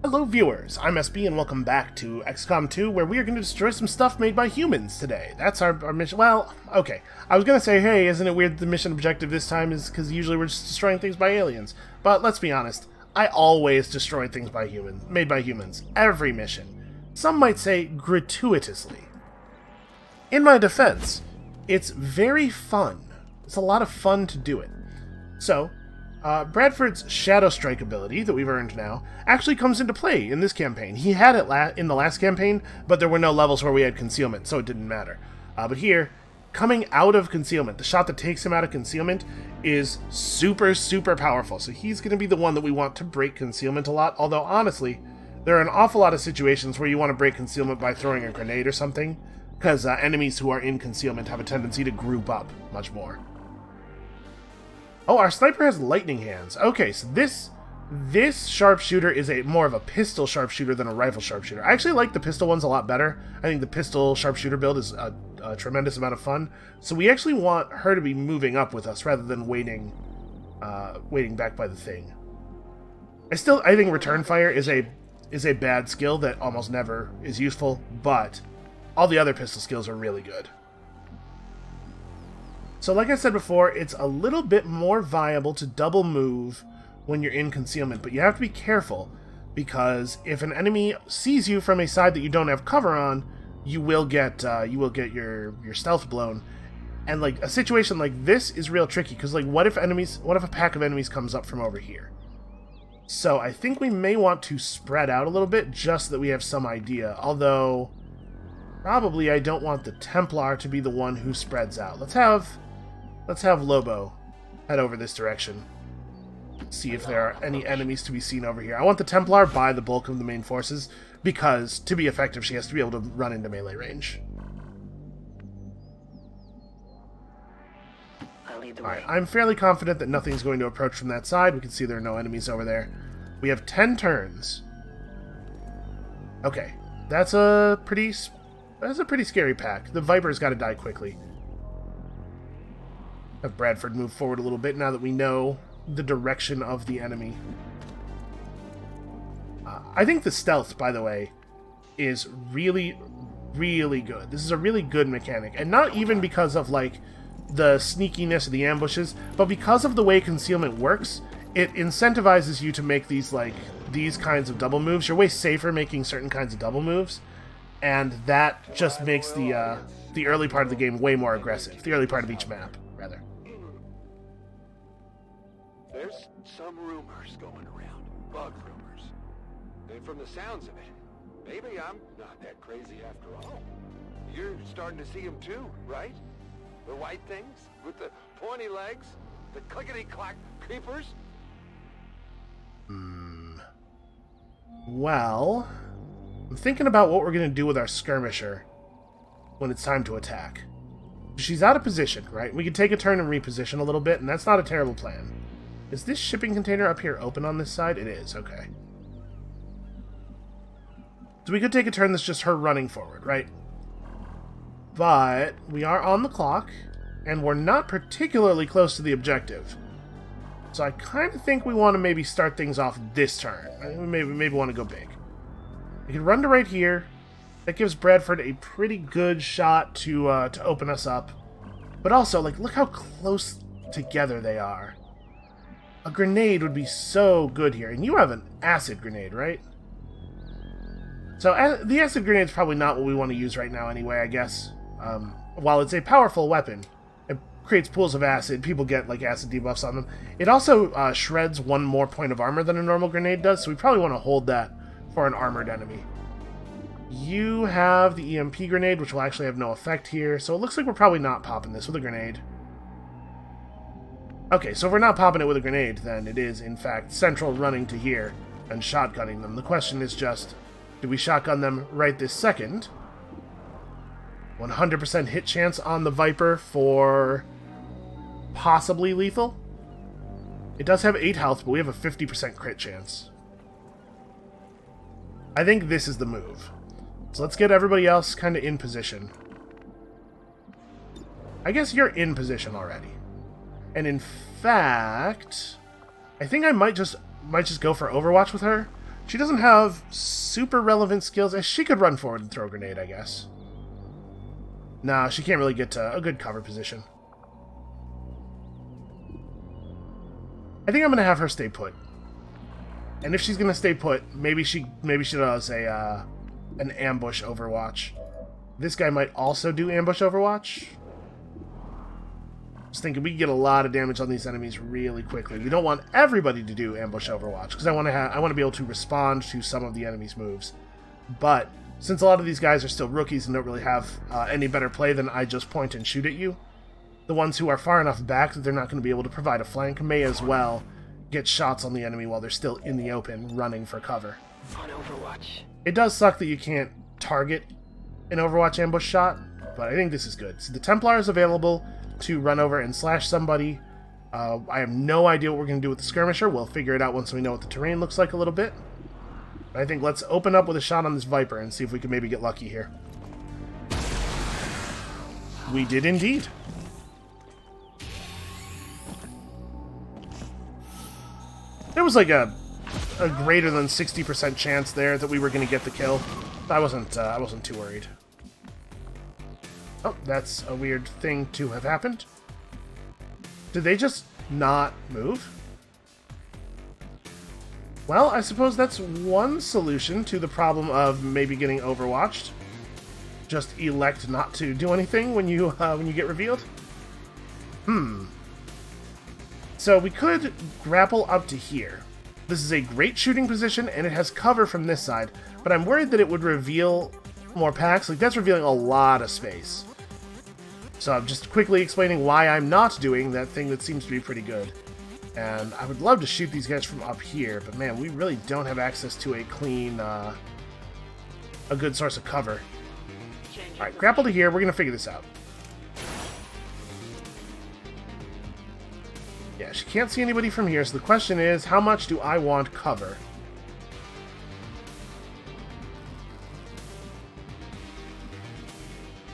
Hello viewers, I'm SB and welcome back to XCOM 2, where we are going to destroy some stuff made by humans today. That's our mission. Well, okay. I was going to say, hey, isn't it weird the mission objective this time is because usually we're just destroying things by aliens. But let's be honest, I always destroy things by humans, made by humans. Every mission. Some might say gratuitously. In my defense, it's very fun. It's a lot of fun to do it. So, Bradford's Shadow Strike ability, that we've earned now, actually comes into play in this campaign. He had it in the last campaign, but there were no levels where we had concealment, so it didn't matter. But here, coming out of concealment, the shot that takes him out of concealment is super, super powerful. So he's going to be the one that we want to break concealment a lot, although honestly, there are an awful lot of situations where you want to break concealment by throwing a grenade or something, because enemies who are in concealment have a tendency to group up much more. Oh, our sniper has lightning hands. Okay, so this sharpshooter is more of a pistol sharpshooter than a rifle sharpshooter. I actually like the pistol ones a lot better. I think the pistol sharpshooter build is a tremendous amount of fun. So we actually want her to be moving up with us rather than waiting back by the thing. I think return fire is a bad skill that almost never is useful, but all the other pistol skills are really good. So like I said before, it's a little bit more viable to double move when you're in concealment, but you have to be careful, because if an enemy sees you from a side that you don't have cover on, you will get your stealth blown. And like a situation like this is real tricky, because like what if a pack of enemies comes up from over here? So I think we may want to spread out a little bit just so that we have some idea, although probably I don't want the Templar to be the one who spreads out. Let's have Lobo head over this direction. See if there are any enemies to be seen over here. I want the Templar by the bulk of the main forces, because to be effective, she has to be able to run into melee range. Alright, I'm fairly confident that nothing's going to approach from that side. We can see there are no enemies over there. We have 10 turns. Okay, that's a pretty scary pack. The Viper's got to die quickly. Have Bradford move forward a little bit now that we know the direction of the enemy. I think the stealth, by the way, is really, really good. This is a really good mechanic, and not even because of like the sneakiness of the ambushes, but because of the way concealment works. It incentivizes you to make these kinds of double moves. You're way safer making certain kinds of double moves, and that just makes the early part of the game way more aggressive. The early part of each map, rather. There's some rumors going around, bug rumors. And from the sounds of it, maybe I'm not that crazy after all. You're starting to see them too, right? The white things with the pointy legs, the clickety-clack creepers? Well, I'm thinking about what we're going to do with our skirmisher when it's time to attack. She's out of position, right? We could take a turn and reposition a little bit, and that's not a terrible plan. Is this shipping container up here open on this side? It is, okay. So we could take a turn that's just her running forward, right? But we are on the clock, and we're not particularly close to the objective. So I kind of think we want to maybe start things off this turn. I think we maybe want to go big. We can run to right here. That gives Bradford a pretty good shot to open us up. But also, like, look how close together they are. A grenade would be so good here. And you have an acid grenade, right? So the acid grenade is probably not what we want to use right now anyway, I guess. While it's a powerful weapon, it creates pools of acid. People get like acid debuffs on them. It also shreds one more point of armor than a normal grenade does, so we probably want to hold that for an armored enemy. You have the EMP grenade, which will actually have no effect here, so it looks like we're probably not popping this with a grenade. Okay, so if we're not popping it with a grenade, then it is, in fact, Central running to here and shotgunning them. The question is just, do we shotgun them right this second? 100% hit chance on the Viper for possibly lethal. It does have 8 health, but we have a 50% crit chance. I think this is the move. So let's get everybody else kind of in position. I guess you're in position already. And in fact, I think I might just go for Overwatch with her, She doesn't have super relevant skills. She could run forward and throw a grenade, I guess. Nah, she can't really get to a good cover position. I think I'm gonna have her stay put. And if she's gonna stay put, maybe she does an ambush overwatch. This guy might also do ambush overwatch. Just thinking we can get a lot of damage on these enemies really quickly. We don't want everybody to do ambush overwatch because I want to be able to respond to some of the enemy's moves. But since a lot of these guys are still rookies and don't really have any better play than I just point and shoot at you, the ones who are far enough back that they're not going to be able to provide a flank may as well get shots on the enemy while they're still in the open, running for cover. On Overwatch. It does suck that you can't target an Overwatch ambush shot, but I think this is good. So the Templar is available to run over and slash somebody. I have no idea what we're going to do with the Skirmisher. We'll figure it out once we know what the terrain looks like a little bit. But I think let's open up with a shot on this Viper and see if we can maybe get lucky here. We did indeed. There was like a greater than 60% chance there that we were going to get the kill. I wasn't too worried. Oh, that's a weird thing to have happened. Did they just not move? Well, I suppose that's one solution to the problem of maybe getting overwatched. Just elect not to do anything when you get revealed. So we could grapple up to here. This is a great shooting position, and it has cover from this side, but I'm worried that it would reveal more packs. Like, that's revealing a lot of space. So I'm just quickly explaining why I'm not doing that thing that seems to be pretty good. And I would love to shoot these guys from up here, but man, we really don't have access to a clean, a good source of cover. Alright, grapple to here. We're going to figure this out. Yeah, she can't see anybody from here, so the question is, how much do I want cover?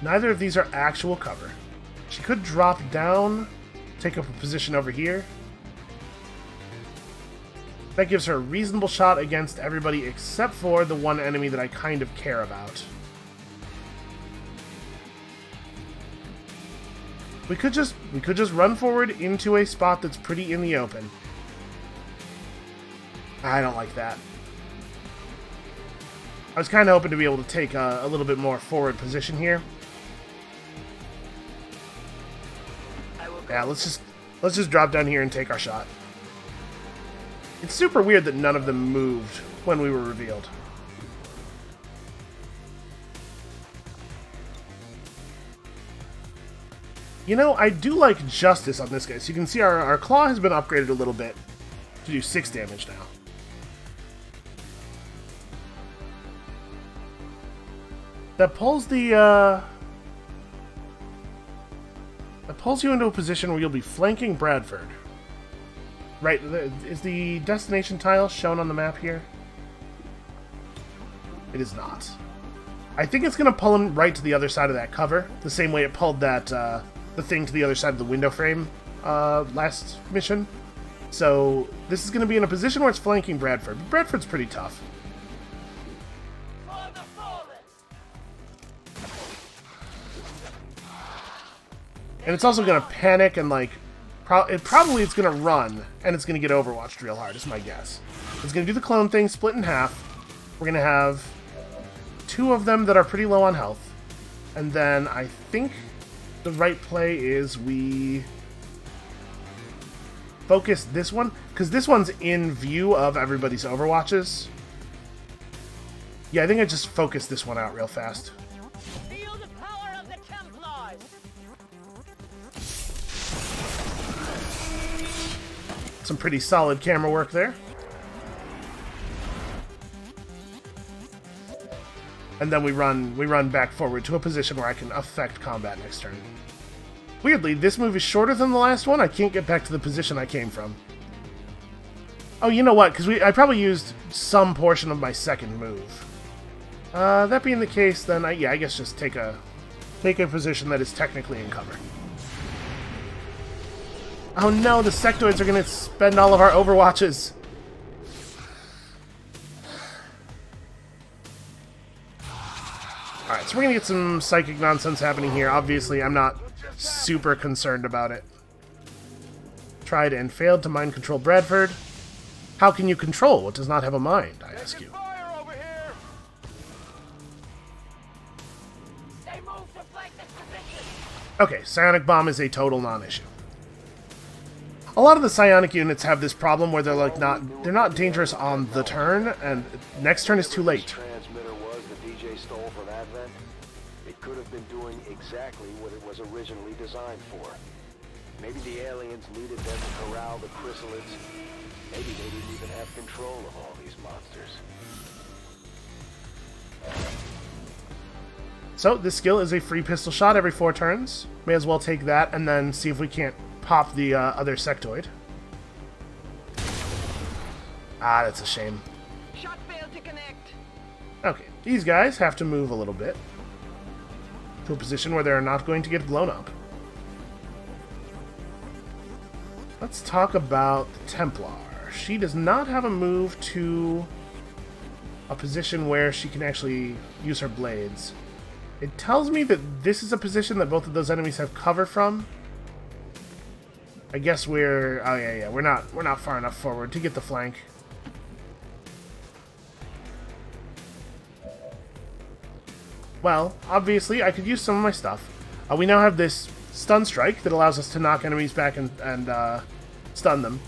Neither of these are actual cover. She could drop down, take up a position over here. That gives her a reasonable shot against everybody except for the one enemy that I kind of care about. We could just run forward into a spot that's pretty in the open. I don't like that. I was kind of hoping to be able to take a little bit more forward position here. Yeah, let's just drop down here and take our shot. It's super weird that none of them moved when we were revealed. You know, I do like Justice on this guy. So you can see our claw has been upgraded a little bit to do 6 damage now. That pulls the, that pulls you into a position where you'll be flanking Bradford. Right, is the destination tile shown on the map here? It is not. I think it's going to pull him right to the other side of that cover, the same way it pulled that, the thing to the other side of the window frame last mission. So this is going to be in a position where it's flanking Bradford. But Bradford's pretty tough. And it's also going to panic and, like, probably it's going to run, and it's going to get overwatched real hard, is my guess. It's going to do the clone thing, split in half. We're going to have 2 of them that are pretty low on health. And then I think the right play is we focus this one, because this one's in view of everybody's overwatches. Yeah, I think I just focus this one out real fast. Feel the power of the Templars. Some pretty solid camera work there. And then we run back forward to a position where I can affect combat next turn. Weirdly, this move is shorter than the last one. I can't get back to the position I came from. Oh, you know what? Because I probably used some portion of my second move. That being the case, then I guess just take a position that is technically in cover. Oh no, the sectoids are going to spend all of our overwatches. Alright, so we're gonna get some psychic nonsense happening here. Obviously, I'm not super concerned about it. Tried and failed to mind control Bradford. How can you control what does not have a mind, I ask you? Okay, psionic bomb is a total non-issue. A lot of the psionic units have this problem where they're like they're not dangerous on the turn, and next turn is too late. Transmitter was the DJ stole from Advent. It could have been doing exactly what it was originally designed for. Maybe the aliens needed them to corral the chrysalids. Maybe they didn't even have control of all these monsters. So, this skill is a free pistol shot every 4 turns. May as well take that and then see if we can't pop the other sectoid. Ah, that's a shame. Shot failed to connect. Okay, these guys have to move a little bit to a position where they're not going to get blown up. Let's talk about the Templar. She does not have a move to a position where she can actually use her blades. It tells me that this is a position that both of those enemies have cover from. I guess we're... oh yeah, we're not far enough forward to get the flank. Well, obviously, I could use some of my stuff. We now have this stun strike that allows us to knock enemies back and stun them.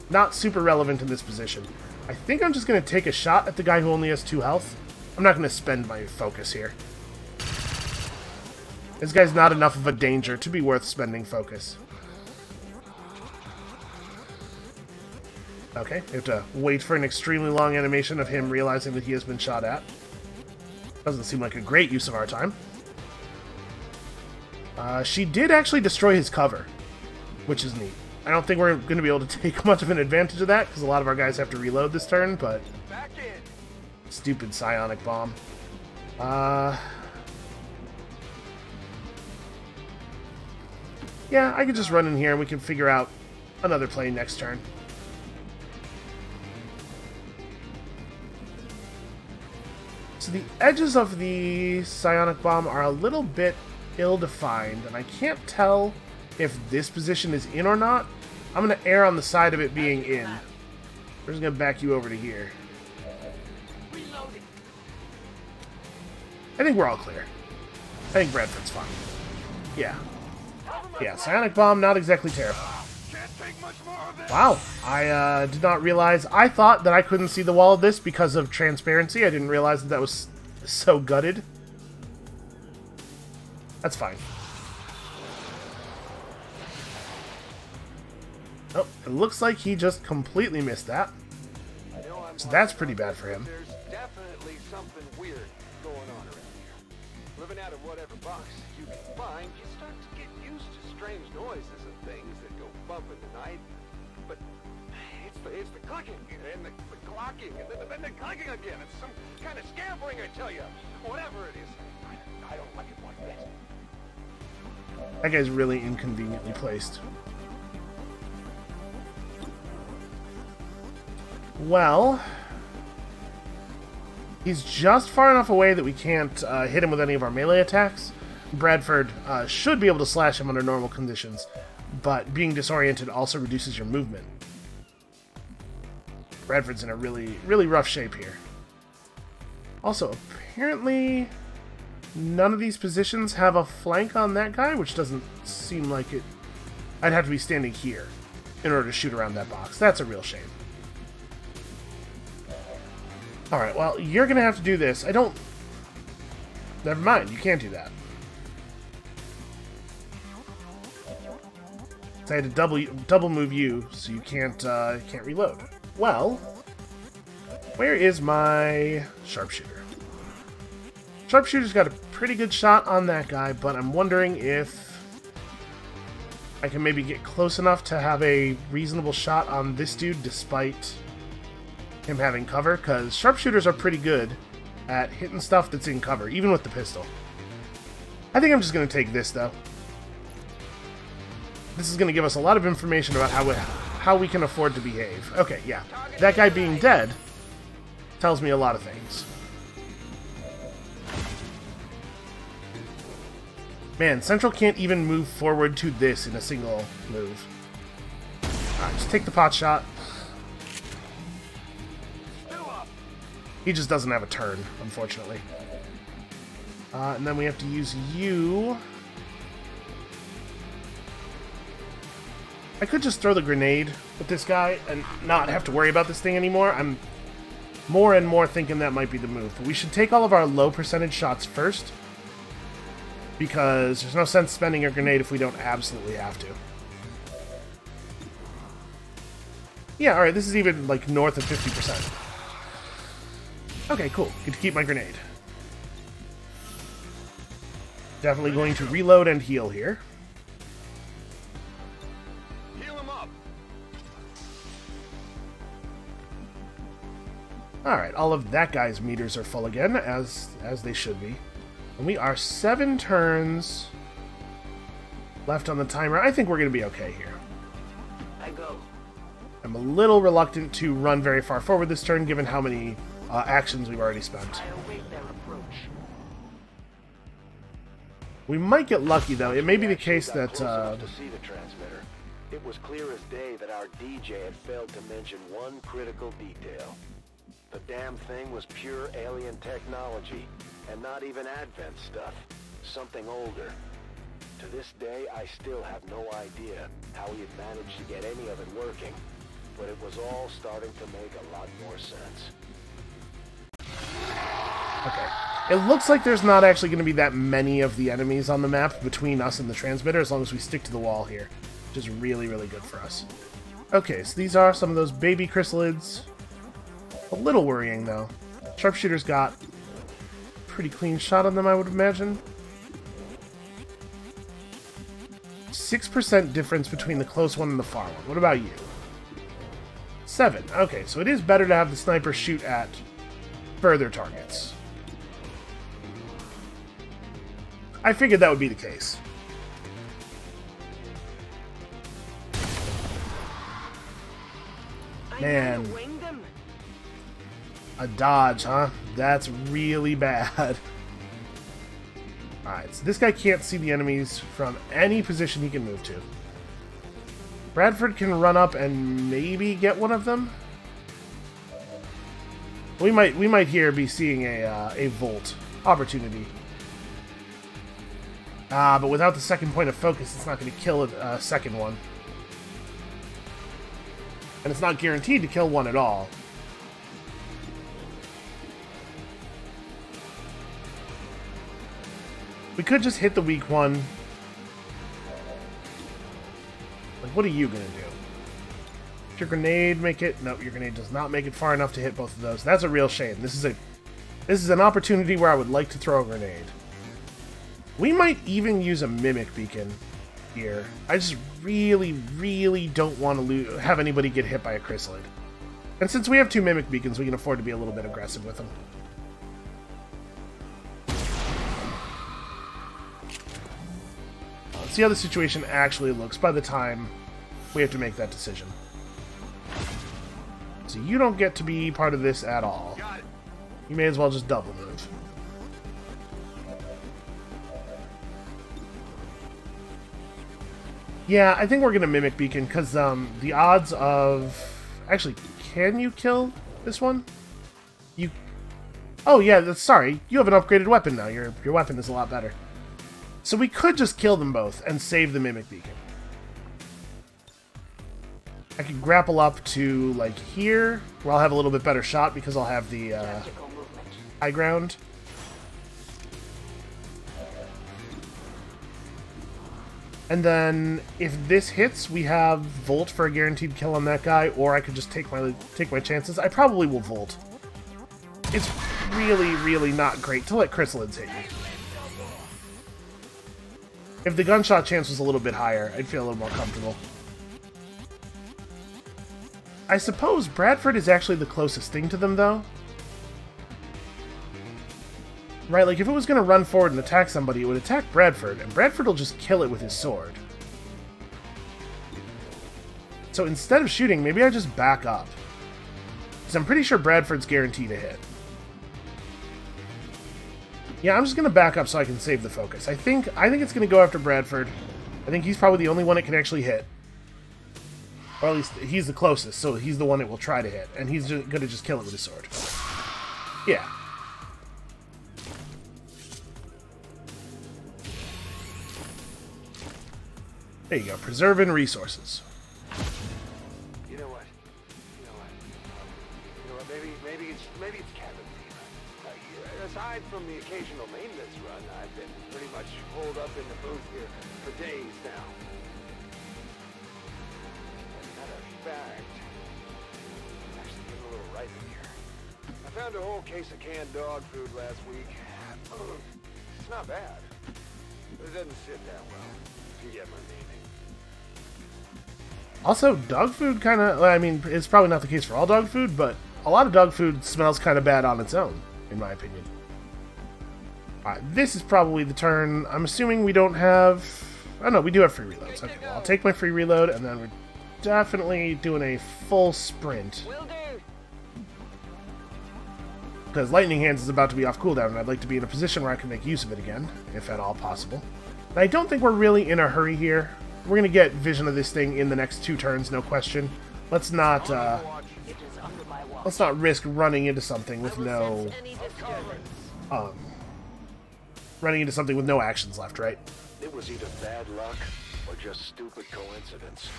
Not super relevant in this position. I think I'm just going to take a shot at the guy who only has 2 health. I'm not going to spend my focus here. This guy's not enough of a danger to be worth spending focus. Okay, we have to wait for an extremely long animation of him realizing that he has been shot at. Doesn't seem like a great use of our time. She did actually destroy his cover, which is neat. I don't think we're going to be able to take much of an advantage of that, because a lot of our guys have to reload this turn, but... stupid psionic bomb. Yeah, I could just run in here and we can figure out another play next turn. So the edges of the psionic bomb are a little bit ill-defined, and I can't tell if this position is in or not. I'm going to err on the side of it being in. We're just going to back you over to here. I think we're all clear. I think Bradford's fine. Yeah. Yeah, psionic bomb, not exactly terrifying. Wow, I did not realize... I thought that I couldn't see the wall of this because of transparency. I didn't realize that that was so gutted. That's fine. Oh, it looks like he just completely missed that. So that's pretty bad for him. There's definitely something weird going on around here. Living out of whatever box you can find, you start to get used to strange noises and things that go bump in the night. But it's the clicking and the clocking and then the clicking again. It's some kind of scampering, I tell you. Whatever it is, I don't like it one bit. That guy's really inconveniently placed. Well, he's just far enough away that we can't hit him with any of our melee attacks. Bradford should be able to slash him under normal conditions, but being disoriented also reduces your movement. Bradford's in a really, really rough shape here. Also, apparently, none of these positions have a flank on that guy, which doesn't seem like it. I'd have to be standing here in order to shoot around that box. That's a real shame. Alright, well, you're going to have to do this. I don't... Never mind, you can't do that. So I had to double move you, so you can't reload. Well, where is my sharpshooter? Sharpshooter's got a pretty good shot on that guy, but I'm wondering if I can maybe get close enough to have a reasonable shot on this dude despite him having cover, because sharpshooters are pretty good at hitting stuff that's in cover, even with the pistol. I think I'm just going to take this, though. This is going to give us a lot of information about how we can afford to behave. Okay, yeah. That guy being dead tells me a lot of things. Man, Central can't even move forward to this in a single move. Alright, just take the pot shot. He just doesn't have a turn, unfortunately. And then we have to use you. I could just throw the grenade with this guy and not have to worry about this thing anymore. I'm more and more thinking that might be the move. But we should take all of our low percentage shots first, because there's no sense spending a grenade if we don't absolutely have to. Yeah, alright, this is even like north of 50%. Okay, cool. Get to keep my grenade. Definitely going to reload and heal here. Heal him up. Alright, all of that guy's meters are full again, as they should be. And we are 7 turns left on the timer. I think we're going to be okay here. I go. I'm a little reluctant to run very far forward this turn, given how many actions we've already spent. I await their approach. We might get lucky, though. It may be the case that... Close enough to see the transmitter. It was clear as day that our DJ had failed to mention one critical detail. The damn thing was pure alien technology, and not even Advent stuff. Something older. To this day, I still have no idea how he had managed to get any of it working, but it was all starting to make a lot more sense. Okay. It looks like there's not actually going to be that many of the enemies on the map between us and the transmitter, as long as we stick to the wall here, which is really, really good for us. Okay, so these are some of those baby chrysalids. A little worrying, though. Sharpshooter's got a pretty clean shot on them, I would imagine. 6% difference between the close one and the far one. What about you? 7. Okay, so it is better to have the sniper shoot at further targets. I figured that would be the case. Man. A dodge, huh? That's really bad. Alright, so this guy can't see the enemies from any position he can move to. Bradford can run up and maybe get one of them. We might here be seeing a Volt opportunity. But without the second point of focus, it's not going to kill a second one. And it's not guaranteed to kill one at all. We could just hit the weak one. Like, what are you going to do? Does your grenade make it? No, your grenade does not make it far enough to hit both of those. That's a real shame. This is an opportunity where I would like to throw a grenade. We might even use a Mimic Beacon here. I just really, really don't want to have anybody get hit by a Chrysalid. And since we have 2 Mimic Beacons, we can afford to be a little bit aggressive with them. Let's see how the situation actually looks by the time we have to make that decision. So you don't get to be part of this at all. You may as well just double move. Yeah, I think we're going to Mimic Beacon, because the odds of... Actually, can you kill this one? You... Oh, yeah, sorry. You have an upgraded weapon now. Your weapon is a lot better. So we could just kill them both and save the Mimic Beacon. I could grapple up to, like, here, where I'll have a little bit better shot because I'll have the high ground. And then, if this hits, we have Volt for a guaranteed kill on that guy, or I could just take my chances. I probably will Volt. It's really, really not great to let Chrysalids hit you. If the gunshot chance was a little bit higher, I'd feel a little more comfortable. I suppose Bradford is actually the closest thing to them, though. Right, like if it was going to run forward and attack somebody, it would attack Bradford, and Bradford will just kill it with his sword. So instead of shooting, maybe I just back up. Because I'm pretty sure Bradford's guaranteed a hit. Yeah, I'm just gonna back up so I can save the focus. I think it's gonna go after Bradford. I think he's probably the only one it can actually hit. Or at least he's the closest, so he's the one it will try to hit. And he's gonna just kill it with his sword. Yeah. There you go, preserving resources. You know what? Maybe it's cabin fever. Aside from the occasional maintenance run, I've been pretty much holed up in the booth here for days now. As a matter of fact, it's actually getting a little ripe in here. I found a whole case of canned dog food last week. It's not bad, but it doesn't sit that well, if you get my meaning. Also, dog food kind of, I mean, it's probably not the case for all dog food, but a lot of dog food smells kind of bad on its own, in my opinion. Alright, this is probably the turn. I'm assuming we don't have... Oh no, we do have free reloads. Okay, well, I'll take my free reload, and then we're definitely doing a full sprint. Because Lightning Hands is about to be off cooldown, and I'd like to be in a position where I can make use of it again, if at all possible. And I don't think we're really in a hurry here. We're going to get vision of this thing in the next 2 turns, no question. Let's not risk running into something with no... running into something with no actions left, right? It was either bad luck or just stupid coincidence.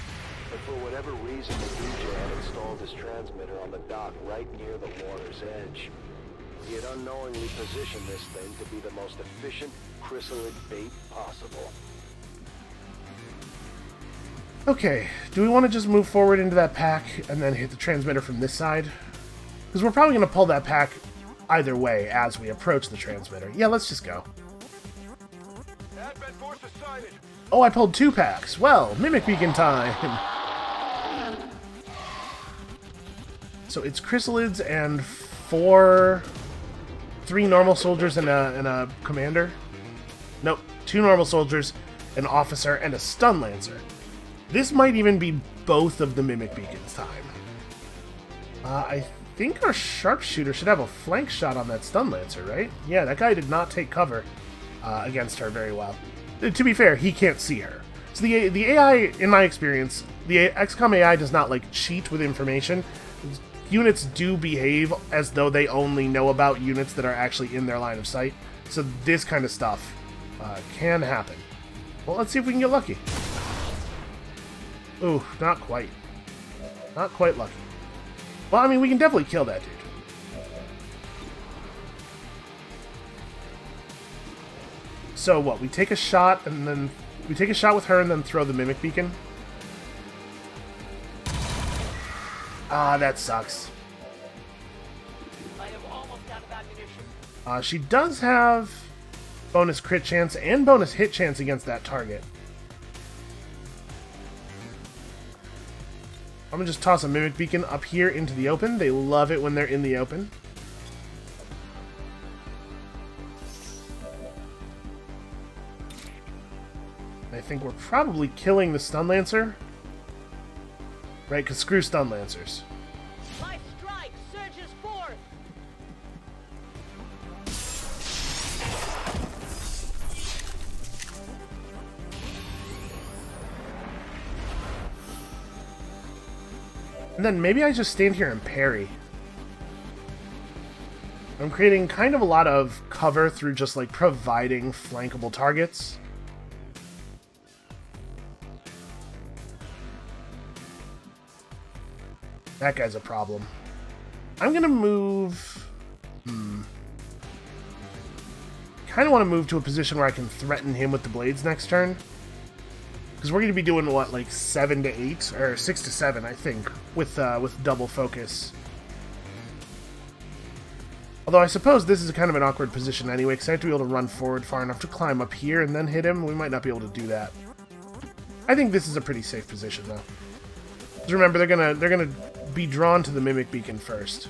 But for whatever reason, the DJ had installed his transmitter on the dock right near the water's edge. He had unknowingly positioned this thing to be the most efficient chrysalid bait possible. Okay, do we want to just move forward into that pack and then hit the transmitter from this side? Because we're probably going to pull that pack either way as we approach the transmitter. Yeah, let's just go. Oh, I pulled 2 packs. Well, Mimic Beacon time! So it's chrysalids and 3 normal soldiers and a commander? Nope, 2 normal soldiers, an officer, and a stun lancer. This might even be both of the Mimic Beacons time. I think our sharpshooter should have a flank shot on that stun lancer, right? Yeah, that guy did not take cover against her very well. To be fair, he can't see her. So the AI, in my experience, the XCOM AI does not like cheat with information. Units do behave as though they only know about units that are actually in their line of sight. So this kind of stuff can happen. Well, let's see if we can get lucky. Ooh, not quite. Not quite lucky. Well, I mean, we can definitely kill that dude. So what, we take a shot, and then... We take a shot with her and then throw the Mimic Beacon? Ah, that sucks. I am almost out of ammunition. She does have bonus crit chance and bonus hit chance against that target. I'm gonna just toss a Mimic Beacon up here into the open. They love it when they're in the open. I think we're probably killing the Stun Lancer. Right, because screw Stun Lancers. My strike surges forth. And then maybe I just stand here and parry. I'm creating kind of a lot of cover through just like providing flankable targets. That guy's a problem. I'm gonna move... Kind of want to move to a position where I can threaten him with the blades next turn. Because we're going to be doing, what, like 7 to 8? Or 6 to 7, I think, with double focus. Although I suppose this is kind of an awkward position anyway, because I have to be able to run forward far enough to climb up here and then hit him. We might not be able to do that. I think this is a pretty safe position, though. Just remember, they're gonna be drawn to the Mimic Beacon first.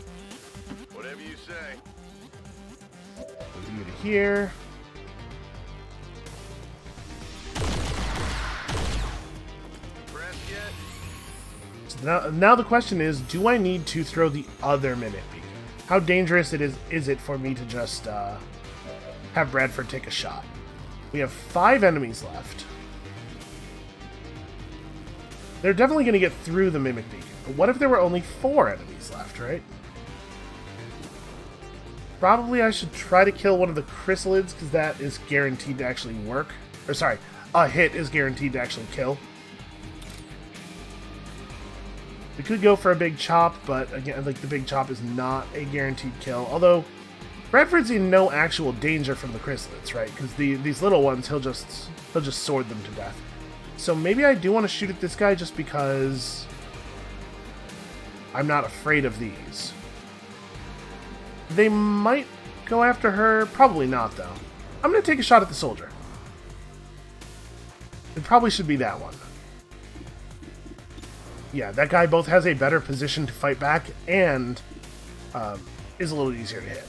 Whatever you say. Move you to here. So now the question is, do I need to throw the other Mimic Beacon? How dangerous is it for me to just have Bradford take a shot. We have 5 enemies left. They're definitely going to get through the Mimic Beacon. But what if there were only 4 enemies left, right? Probably I should try to kill one of the chrysalids, because that is guaranteed to actually work. Or sorry, a hit is guaranteed to actually kill. We could go for a big chop, but again, like, the big chop is not a guaranteed kill. Although, Bradford's in no actual danger from the chrysalids, right? Because these little ones, he'll just sword them to death. So maybe I do want to shoot at this guy just because I'm not afraid of these. They might go after her. Probably not, though. I'm going to take a shot at the soldier. It probably should be that one. Yeah, that guy both has a better position to fight back and is a little easier to hit.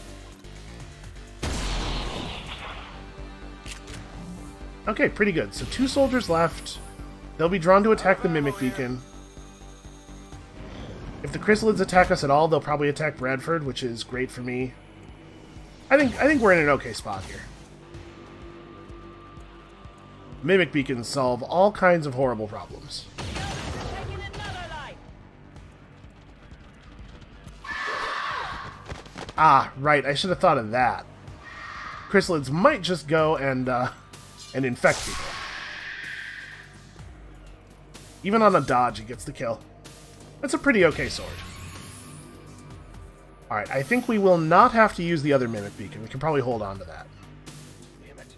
Okay, pretty good. So 2 soldiers left. They'll be drawn to attack the Mimic Beacon. If the chrysalids attack us at all, they'll probably attack Bradford, which is great for me. I think we're in an okay spot here. Mimic Beacons solve all kinds of horrible problems. Ah, right, I should have thought of that. Chrysalids might just go and infect people. Even on a dodge, it gets the kill. That's a pretty okay sword. Alright, I think we will not have to use the other Mimic Beacon. We can probably hold on to that. Damn it.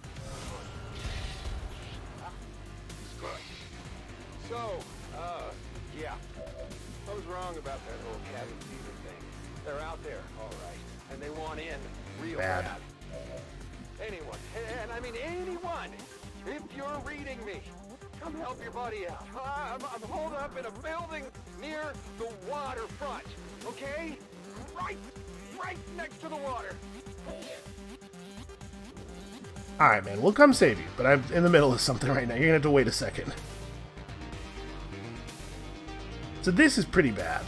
So, yeah. I was wrong about that whole cabin fever thing. They're out there, alright. And they want in real bad. Anyone, and I mean anyone, if you're reading me, come help your buddy out. I'm holed up in a building near the waterfront, okay? Right next to the water. Alright, man, we'll come save you, but I'm in the middle of something right now. You're gonna have to wait a second. So this is pretty bad.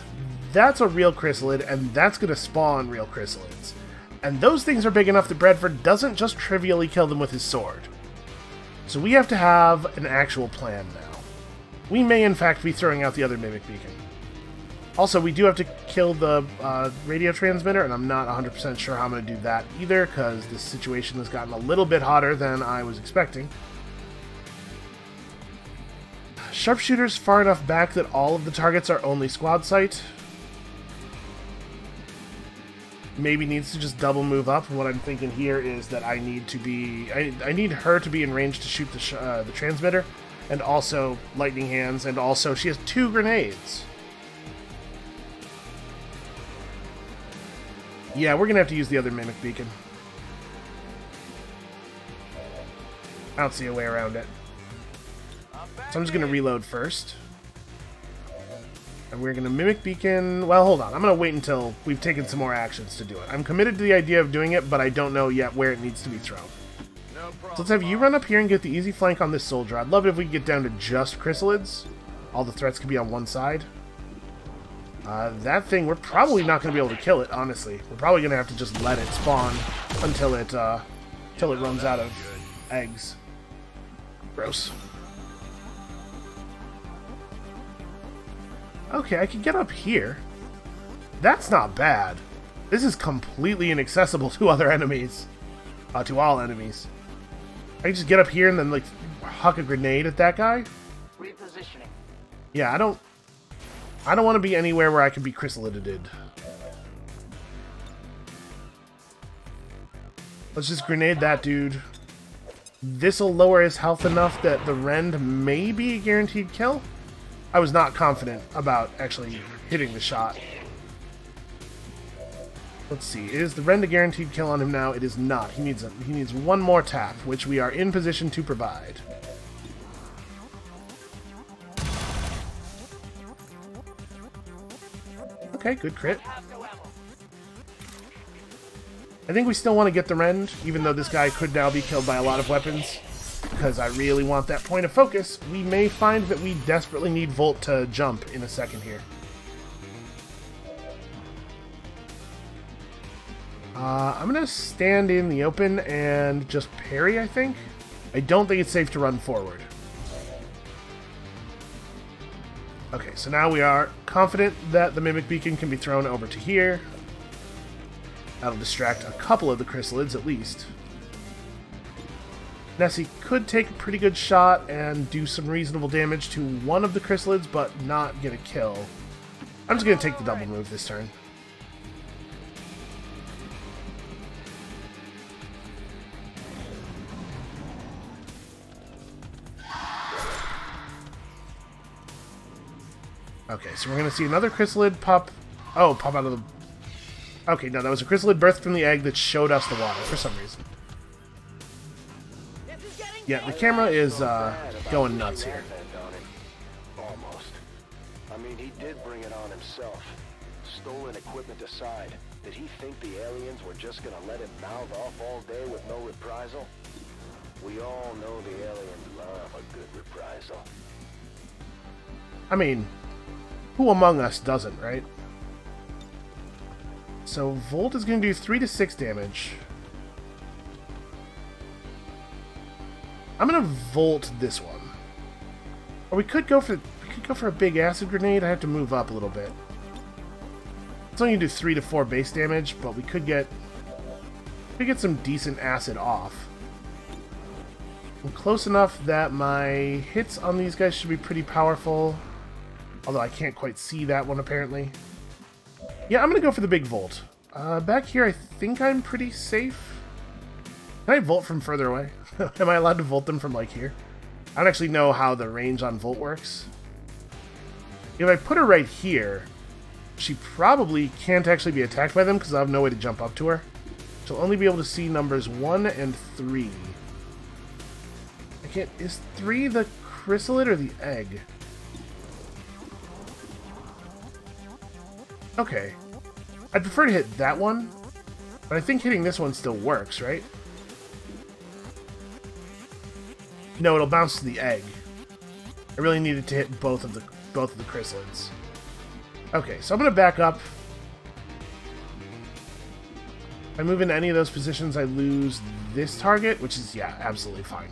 That's a real chrysalid, and that's gonna spawn real chrysalids. And those things are big enough that Bradford doesn't just trivially kill them with his sword. So we have to have an actual plan now. We may, in fact, be throwing out the other Mimic Beacon. Also, we do have to kill the radio transmitter, and I'm not 100% sure how I'm going to do that either, because this situation has gotten a little bit hotter than I was expecting. Sharpshooter's far enough back that all of the targets are only squad sight. Maybe needs to just double move up. What I'm thinking here is that I need to be... I need her to be in range to shoot the transmitter, and also lightning hands, and also she has 2 grenades. Yeah, we're gonna have to use the other Mimic Beacon. I don't see a way around it. So I'm just gonna reload first. And we're gonna Mimic Beacon... Well, hold on. I'm gonna wait until we've taken some more actions to do it. I'm committed to the idea of doing it, but I don't know yet where it needs to be thrown. No problem. So let's have you run up here and get the easy flank on this soldier. I'd love it if we could get down to just chrysalids. All the threats could be on one side. That thing, we're probably not going to be able to kill it, honestly. We're probably going to have to just let it spawn until it runs out of eggs. Gross. Okay, I can get up here. That's not bad. This is completely inaccessible to other enemies. To all enemies. I can just get up here and then, like, huck a grenade at that guy? Repositioning. Yeah, I don't want to be anywhere where I can be chrysalidated. Let's just grenade that dude. This'll lower his health enough that the rend may be a guaranteed kill. I was not confident about actually hitting the shot. Let's see. Is the rend a guaranteed kill on him now? It is not. He needs one more tap, which we are in position to provide. Okay, good crit. I think we still want to get the rend, even though this guy could now be killed by a lot of weapons, because I really want that point of focus. We may find that we desperately need Volt to jump in a second here. I'm gonna stand in the open and just parry, I think. I don't think it's safe to run forward. Okay, so now we are confident that the Mimic Beacon can be thrown over to here. That'll distract a couple of the chrysalids at least. Nessie could take a pretty good shot and do some reasonable damage to one of the chrysalids, but not get a kill. I'm just going to take the double move this turn. Okay, so we're going to see another chrysalid pop... Oh, pop out of the... Okay, no, that was a chrysalid birthed from the egg that showed us the water for some reason. Yeah, the camera is going nuts here. Almost. I mean, he did bring it on himself. Stolen equipment aside, did he think the aliens were just gonna let him mouth off all day with no reprisal? We all know the aliens love a good reprisal. I mean, who among us doesn't, right? So Volt is going to do 3 to 6 damage. I'm gonna Volt this one. Or we could go for a big acid grenade. I have to move up a little bit. It's only gonna do 3 to 4 base damage, but we could get some decent acid off. I'm close enough that my hits on these guys should be pretty powerful. Although I can't quite see that one apparently. Yeah, I'm gonna go for the big Volt. Back here I think I'm pretty safe. Can I Volt from further away? Am I allowed to Volt them from, like, here? I don't actually know how the range on Volt works. If I put her right here, she probably can't actually be attacked by them because I have no way to jump up to her. She'll only be able to see numbers 1 and 3. I can't... Is 3 the chrysalid or the egg? Okay. I'd prefer to hit that one, but I think hitting this one still works, right? No, it'll bounce to the egg. I really needed to hit both of the chrysalids. Okay, so I'm gonna back up. If I move into any of those positions, I lose this target, which is, yeah, absolutely fine.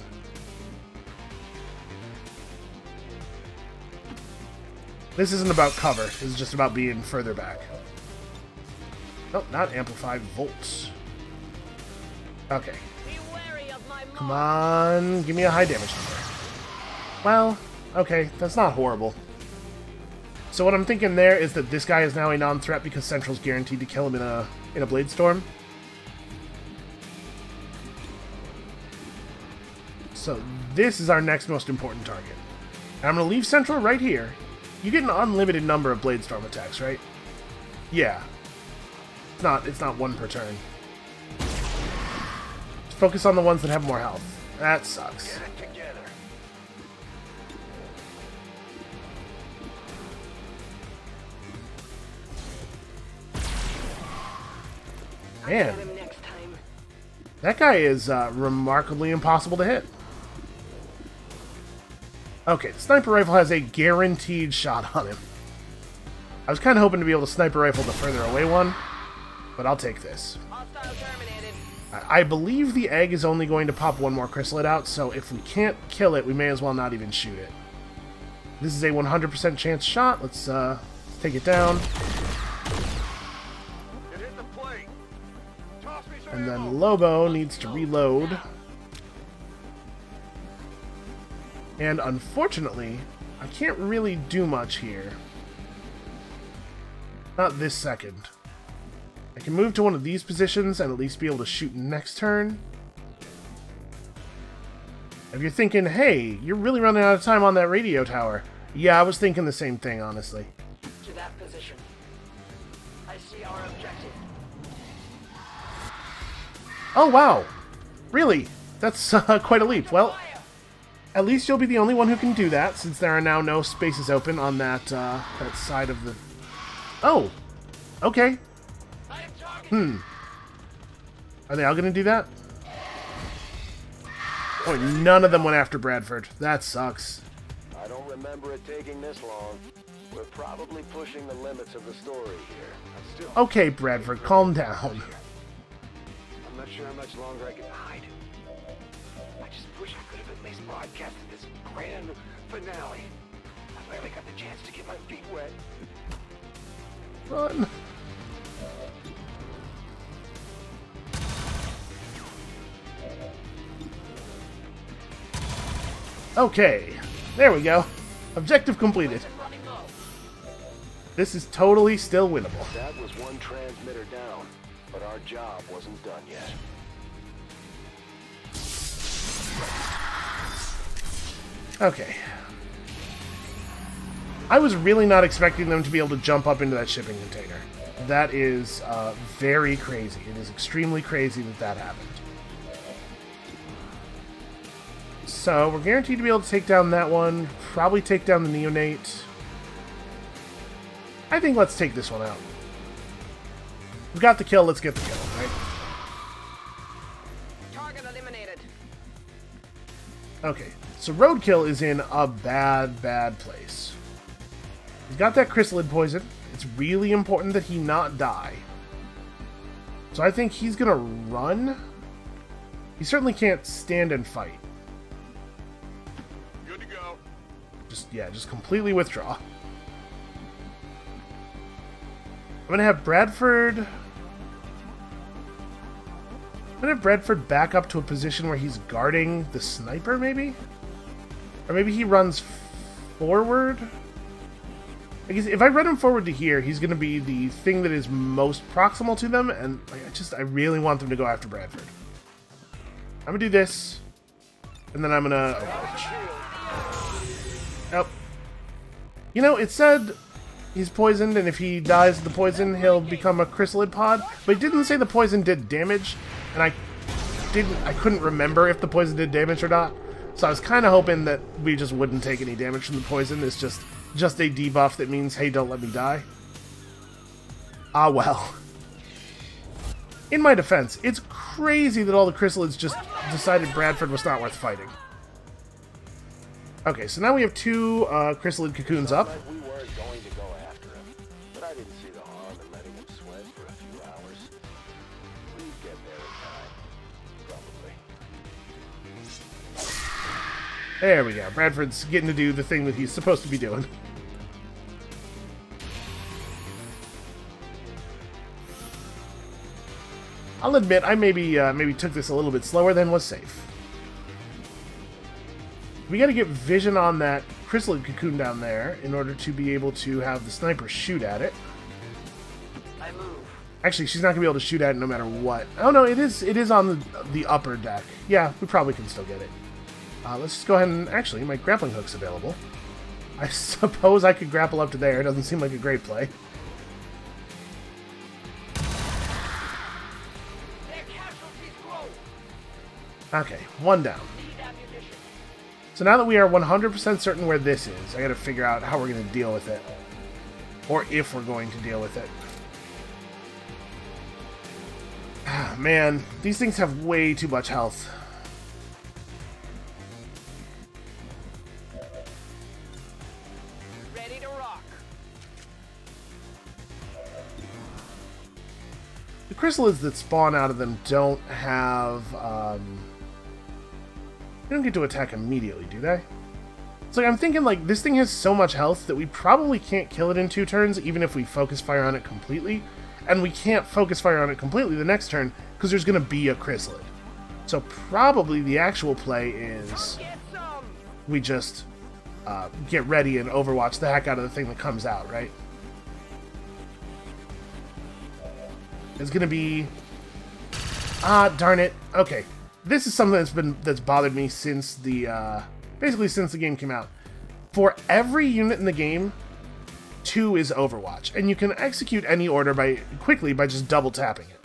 This isn't about cover. This is just about being further back. Nope, not amplified volts. Okay. Come on, give me a high damage number. Well, okay, that's not horrible. So what I'm thinking there is that this guy is now a non-threat because Central's guaranteed to kill him in a Blade Storm. So this is our next most important target. And I'm going to leave Central right here. You get an unlimited number of Blade Storm attacks, right? Yeah. It's not one per turn. Focus on the ones that have more health. That sucks. Get it together. Man, that guy is remarkably impossible to hit. Okay, the sniper rifle has a guaranteed shot on him. I was kind of hoping to be able to sniper rifle the further away one, but I'll take this. I believe the egg is only going to pop one more chrysalid out, so if we can't kill it, we may as well not even shoot it. This is a 100% chance shot. Let's take it down. And then Lobo needs to reload. And unfortunately, I can't really do much here. Not this second. I can move to one of these positions and at least be able to shoot next turn. If you're thinking, hey, you're really running out of time on that radio tower. Yeah, I was thinking the same thing, honestly. To that position. I see our objective. Oh, wow. Really? That's quite a leap. Well, at least you'll be the only one who can do that, since there are now no spaces open on that, that side of the... Oh! Okay. Are they all gonna do that? Oh, none of them went after Bradford. That sucks. I don't remember it taking this long. We're probably pushing the limits of the story here. Okay, Bradford, calm down. not sure how much longer I can hide. I just wish I could have at least broadcasted this grand finale. I barely got the chance to get my feet wet. Run. Okay, there we go. Objective completed. This is totally still winnable. That was one transmitter down, but our job wasn't done yet. Okay. I was really not expecting them to be able to jump up into that shipping container. That is very crazy. It is extremely crazy that that happened. So, we're guaranteed to be able to take down that one. Probably take down the neonate. I think let's take this one out. We've got the kill, let's get the kill, right? Target eliminated. Okay, so Roadkill is in a bad, bad place. He's got that chrysalid poison. It's really important that he not die. So I think he's gonna run. He certainly can't stand and fight. Good to go. Just completely withdraw. I'm gonna have Bradford back up to a position where he's guarding the sniper, maybe? Or maybe he runs forward? I guess if I run him forward to here, he's gonna be the thing that is most proximal to them, and I really want them to go after Bradford. I'm gonna do this, and then I'm gonna overwatch. Oh. You know, it said he's poisoned, and if he dies of the poison, he'll become a chrysalid pod. But it didn't say the poison did damage, and I couldn't remember if the poison did damage or not. So I was kind of hoping that we just wouldn't take any damage from the poison. It's just a debuff that means, hey, don't let me die. Ah, well. In my defense, it's crazy that all the chrysalids just decided Bradford was not worth fighting. Okay, so now we have two chrysalid cocoons up. We weren't going to go after him, but I didn't see the harm in letting him sweat for a few hours. We'd get there in time, probably. There we go. Bradford's getting to do the thing that he's supposed to be doing. I'll admit, I maybe took this a little bit slower than was safe. We gotta get vision on that chrysalid cocoon down there in order to be able to have the sniper shoot at it. I move. Actually, she's not gonna be able to shoot at it no matter what. Oh no, it is on the upper deck. Yeah, we probably can still get it. Let's just go ahead and... Actually, my grappling hook's available. I suppose I could grapple up to there. It doesn't seem like a great play. Okay, one down. So now that we are 100% certain where this is, I gotta figure out how we're gonna deal with it. Or if we're going to deal with it. Ah, man, these things have way too much health. Ready to rock. The chrysalids that spawn out of them don't have, they don't get to attack immediately, do they? So I'm thinking, like, this thing has so much health that we probably can't kill it in 2 turns, even if we focus fire on it completely. And we can't focus fire on it completely the next turn, because there's going to be a chrysalid. So probably the actual play is we just get ready and overwatch the heck out of the thing that comes out, right? It's going to be... Ah, darn it. Okay. This is something that's bothered me since the basically since the game came out. For every unit in the game, 2 is Overwatch, and you can execute any order quickly by just double tapping it.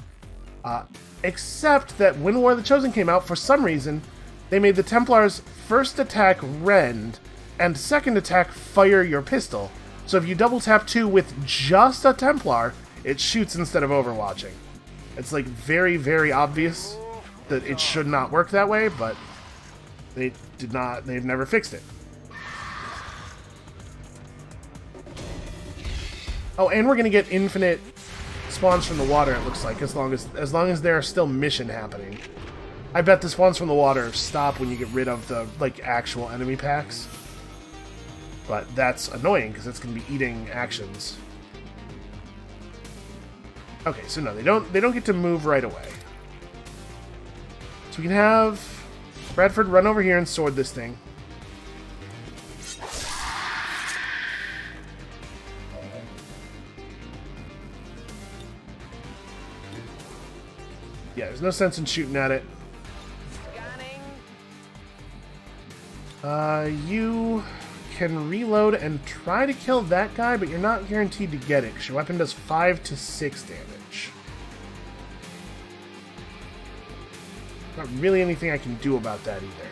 Except that when War of the Chosen came out, for some reason, they made the Templars' first attack rend and second attack fire your pistol. So if you double tap 2 with just a Templar, it shoots instead of overwatching. It's like very, very obvious that it should not work that way, but they've never fixed it. Oh, and we're gonna get infinite spawns from the water, it looks like, as long as there are still mission happening. I bet the spawns from the water stop when you get rid of the, like, actual enemy packs. But that's annoying, because it's going to be eating actions. Okay, so no, they don't get to move right away. So we can have Bradford run over here and sword this thing. Yeah, there's no sense in shooting at it. You can reload and try to kill that guy, but you're not guaranteed to get it, because your weapon does 5 to 6 damage. Not really anything I can do about that either.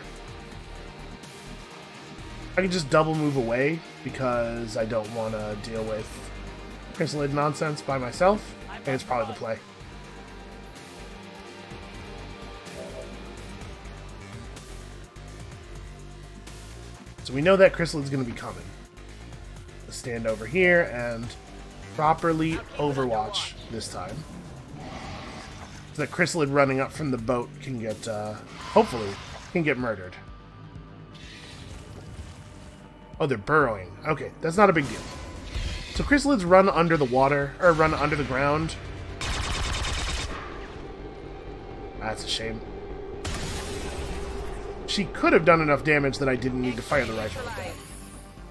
I can just double move away, because I don't want to deal with Chrysalid nonsense by myself, and it's probably the play. So we know that Chrysalid's going to be coming. Let's stand over here and properly overwatch this time. So that Chrysalid running up from the boat can get, hopefully, can get murdered. Oh, they're burrowing. Okay, that's not a big deal. So Chrysalids run under the water, or run under the ground. That's a shame. She could have done enough damage that I didn't need to fire the rifle.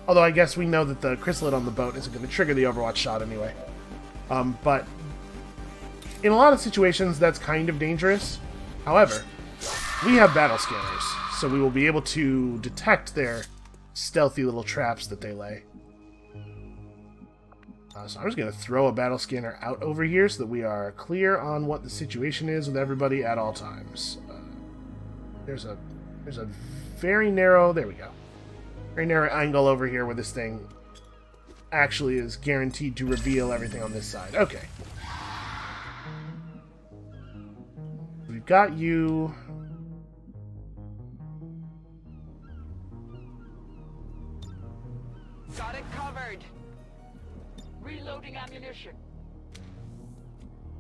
Although I guess we know that the Chrysalid on the boat isn't going to trigger the Overwatch shot anyway. But in a lot of situations, that's kind of dangerous. However, we have battle scanners, so we will be able to detect their stealthy little traps that they lay. So I'm just going to throw a battle scanner out over here so that we are clear on what the situation is with everybody at all times. There's a very narrow, there we go, very narrow angle over here where this thing actually is guaranteed to reveal everything on this side. Okay. We've got you. Got it covered. Reloading ammunition.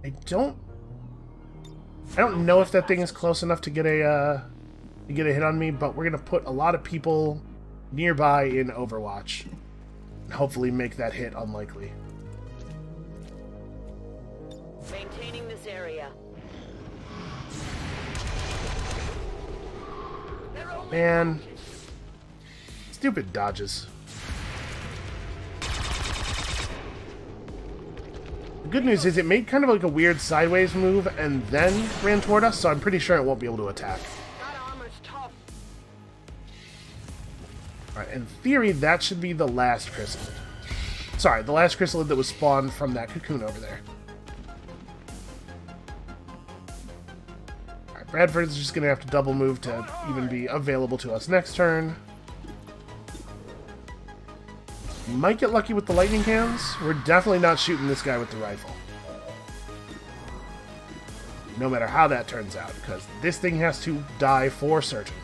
I don't know if that thing is close enough to get a hit on me, but we're gonna put a lot of people nearby in Overwatch and hopefully make that hit unlikely. Maintaining this area. Man, stupid dodges. The good news is it made kind of like a weird sideways move and then ran toward us, so I'm pretty sure it won't be able to attack. Alright, in theory, that should be the last Chrysalid. Sorry, the last Chrysalid that was spawned from that cocoon over there. Alright, Bradford's just going to have to double move to even be available to us next turn. Might get lucky with the lightning cannons. We're definitely not shooting this guy with the rifle. No matter how that turns out, because this thing has to die for certain.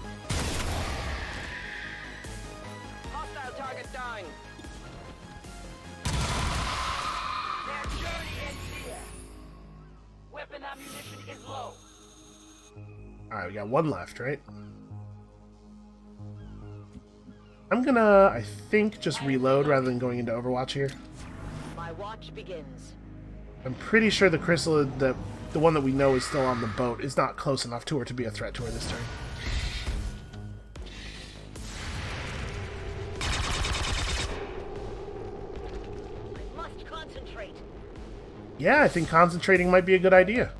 Alright, we got one left, right? I'm gonna, I think, just reload rather than going into Overwatch here. My watch begins. I'm pretty sure the Chrysalid, the one that we know is still on the boat, is not close enough to her to be a threat to her this turn. I must concentrate. Yeah, I think concentrating might be a good idea.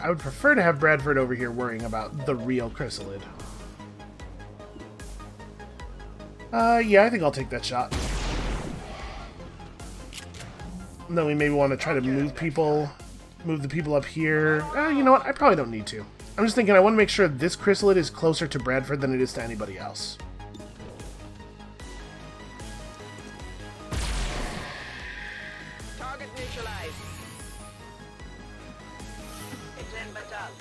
I would prefer to have Bradford over here worrying about the real Chrysalid. Yeah, I think I'll take that shot. Then we maybe want to try to move the people up here. You know what? I probably don't need to. I'm just thinking I want to make sure this Chrysalid is closer to Bradford than it is to anybody else. Target neutralized. It's in battle.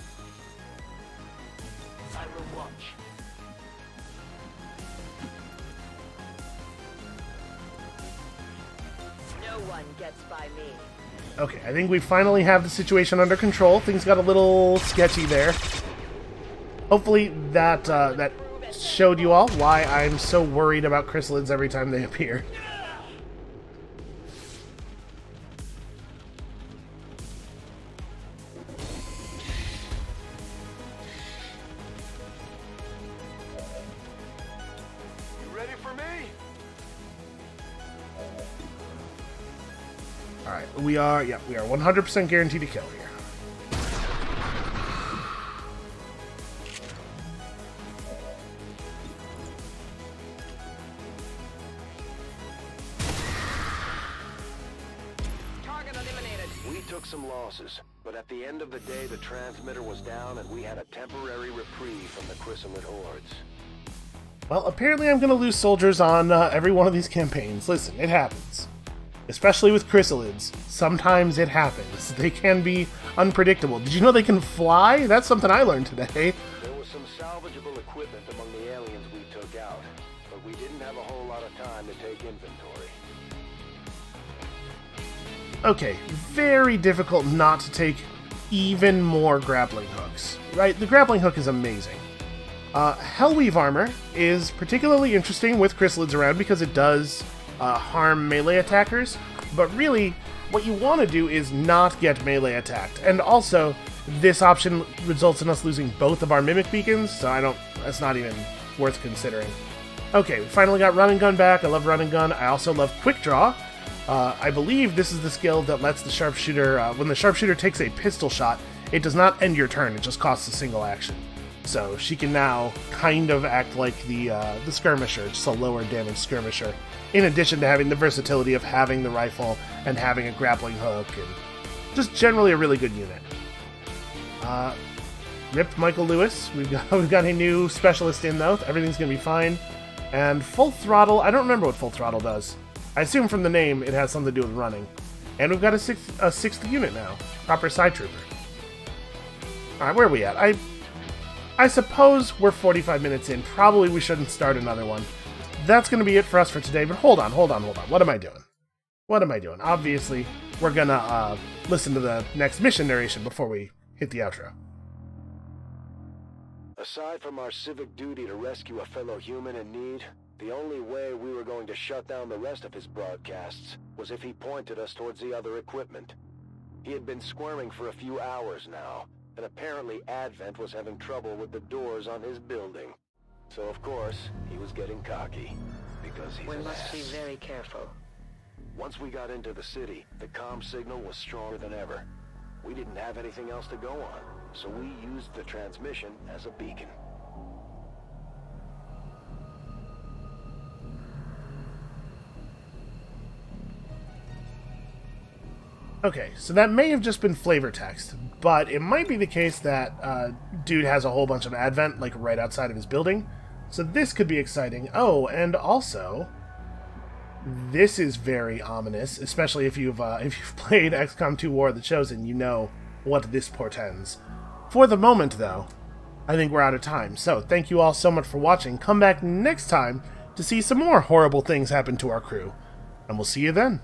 I will watch. one gets by me. Okay, I think we finally have the situation under control. Things got a little sketchy there. Hopefully that that showed you all why I'm so worried about chrysalids every time they appear. You ready for me? Alright, we are 100% guaranteed to kill here. We took some losses, but at the end of the day, the transmitter was down and we had a temporary reprieve from the chrysalid hordes. Well, apparently I'm going to lose soldiers on every one of these campaigns. Listen, it happens. Especially with chrysalids. Sometimes it happens. They can be unpredictable. Did you know they can fly? That's something I learned today. There was some salvageable equipment among the aliens we took out, but we didn't have a whole lot of time to take inventory. Okay, very difficult not to take even more grappling hooks, right? The grappling hook is amazing. Hellweave armor is particularly interesting with chrysalids around because it does harm melee attackers, but really what you want to do is not get melee attacked. And also, this option results in us losing both of our mimic beacons, so that's not even worth considering. Okay, we finally got run and gun back. I love run and gun. I also love quick draw. I believe this is the skill that lets the sharpshooter, when the sharpshooter takes a pistol shot, it does not end your turn, it just costs a single action. So she can now kind of act like the skirmisher, just a lower damage skirmisher, in addition to having the versatility of having the rifle and having a grappling hook, and just generally a really good unit. Rip Michael Lewis, we've got a new specialist in though, everything's gonna be fine. And full throttle, I don't remember what full throttle does. I assume from the name it has something to do with running. And we've got a sixth unit now. Proper side trooper. Alright, where are we at? I suppose we're 45 minutes in. Probably we shouldn't start another one. That's going to be it for us for today, but hold on. What am I doing? Obviously, we're going to listen to the next mission narration before we hit the outro. Aside from our civic duty to rescue a fellow human in need, the only way we were going to shut down the rest of his broadcasts was if he pointed us towards the other equipment. He had been squirming for a few hours now, and apparently Advent was having trouble with the doors on his building. So of course, he was getting cocky, because he's We an must ass. be very careful. Once we got into the city, the comm signal was stronger than ever. We didn't have anything else to go on, so we used the transmission as a beacon. Okay, so that may have just been flavor text, but it might be the case that dude has a whole bunch of Advent, like, right outside of his building. So this could be exciting. Oh, and also, this is very ominous, especially if you've played XCOM 2 War of the Chosen, you know what this portends. For the moment, though, I think we're out of time. So thank you all so much for watching. Come back next time to see some more horrible things happen to our crew, and we'll see you then.